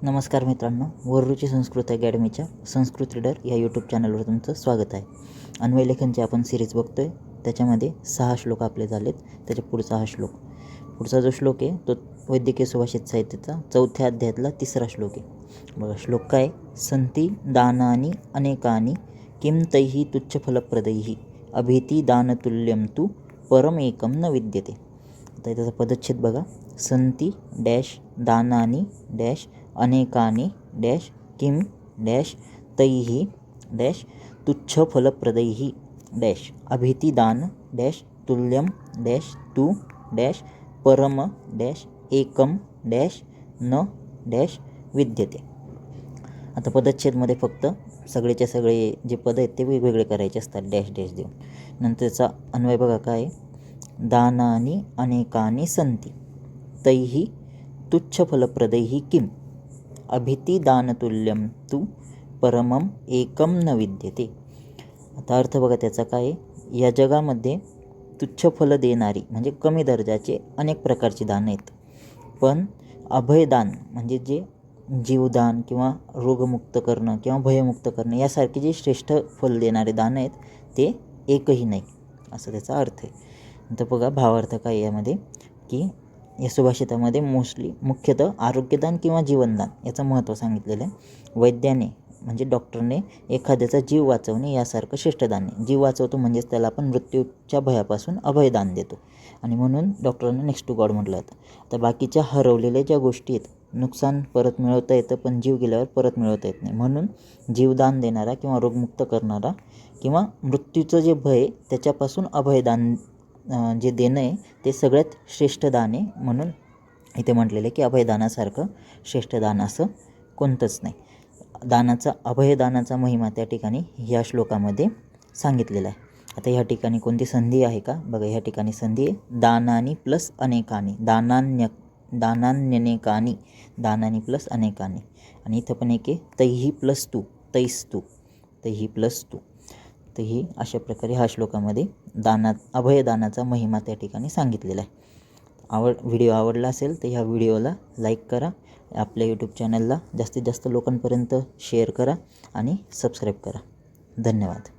नमस्कार मित्रांनो, वरुची संस्कृत अकॅडमीच्या संस्कृत रीडर या यूट्यूब चॅनलवर तुमचं स्वागत आहे. अन्वयलेखनची आपण सिरीज बघतोय. त्याच्यामध्ये 6 श्लोक आपले झालेत. त्याच्या पुढचा हा श्लोक, पुढचा जो श्लोक आहे तो वैद्यकीय सुभाषित साहित्याचा 4थ्या अध्यायातला 3रा श्लोक आहे. बघा श्लोक काय, संती दानानी अनेकानी किं तैहि तुच्छफलप्रदैहि अभीति दानतुल्यं तु परमेकं न विद्यते. आता त्याचा पदच्छेद बघा, संती डॅश दानानी डॅश अनेकानी डॅश किम डॅश तैहि डॅश तुच्छफलप्रदैहि डॅश अभीतिदान डॅश तुल्यम डॅश तू डॅश परम डॅश एकम डॅश न डॅश विद्यते. आता पदच्छेदमध्ये फक्त सगळेच्या सगळे जे पद आहेत ते वेगवेगळे करायचे असतात डॅश डॅश देऊन. नंतरचा अन्वय बघा काय, दानानी अनेकानी संती तैहि तुच्छफलप्रदैहि किम अभीतिदानतुल्यं तु परमम एकम न विद्यते. आता अर्थ बघा त्याचा काय, या जगामध्ये तुच्छ फल देणारी म्हणजे कमी दर्जाचे अनेक प्रकारची दानं आहेत, पण अभयदान म्हणजे जे जीवदान किंवा रोगमुक्त करणं किंवा भयमुक्त करणं यासारखे जे श्रेष्ठ फल देणारे दानं आहेत ते एकही नाही, असं त्याचा अर्थ आहे. नंतर बघा भावार्थ काय यामध्ये, की या सुभाषितामध्ये मुख्यतः आरोग्यदान किंवा जीवनदान याचं महत्त्व सांगितलेलं आहे. वैद्याने म्हणजे डॉक्टरने एखाद्याचा जीव वाचवणे यासारखं श्रेष्ठदान आहे. जीव वाचवतो म्हणजेच त्याला आपण मृत्यूच्या भयापासून अभयदान देतो, आणि म्हणून डॉक्टरांना नेक्स्ट टू गॉड म्हटलं जातं. तर बाकीच्या हरवलेल्या ज्या गोष्टी आहेत, नुकसान परत मिळवता येतं पण जीव गेल्यावर परत मिळवता येत नाही, म्हणून जीवदान देणारा किंवा रोगमुक्त करणारा किंवा मृत्यूचं जे भय त्याच्यापासून अभयदान जे देणं आहे ते सगळ्यात श्रेष्ठ दान आहे. म्हणून इथे म्हटलेलं आहे की अभयदानासारखं श्रेष्ठ दान असं कोणतंच नाही. अभयदानाचा महिमा त्या ठिकाणी ह्या श्लोकामध्ये सांगितलेला आहे. आता ह्या ठिकाणी कोणती संधी आहे का बघा, ह्या ठिकाणी संधी आहे दानानी प्लस अनेकानी, दानान्यनेकानी, दानानी प्लस अनेकानी, आणि इथं पण एक आहे तैहि प्लस तू, तैस्तू, तैहि प्लस तू. तर ही अशा प्रकारे ह्या श्लोकामध्ये अभयदानाचा महिमा त्या ठिकाणी सांगितलेला आहे. व्हिडिओ आवडला असेल तर ह्या व्हिडिओला लाईक करा, आपल्या यूट्यूब चॅनलला जास्तीत जास्त लोकांपर्यंत शेअर करा आणि सबस्क्राईब करा. धन्यवाद.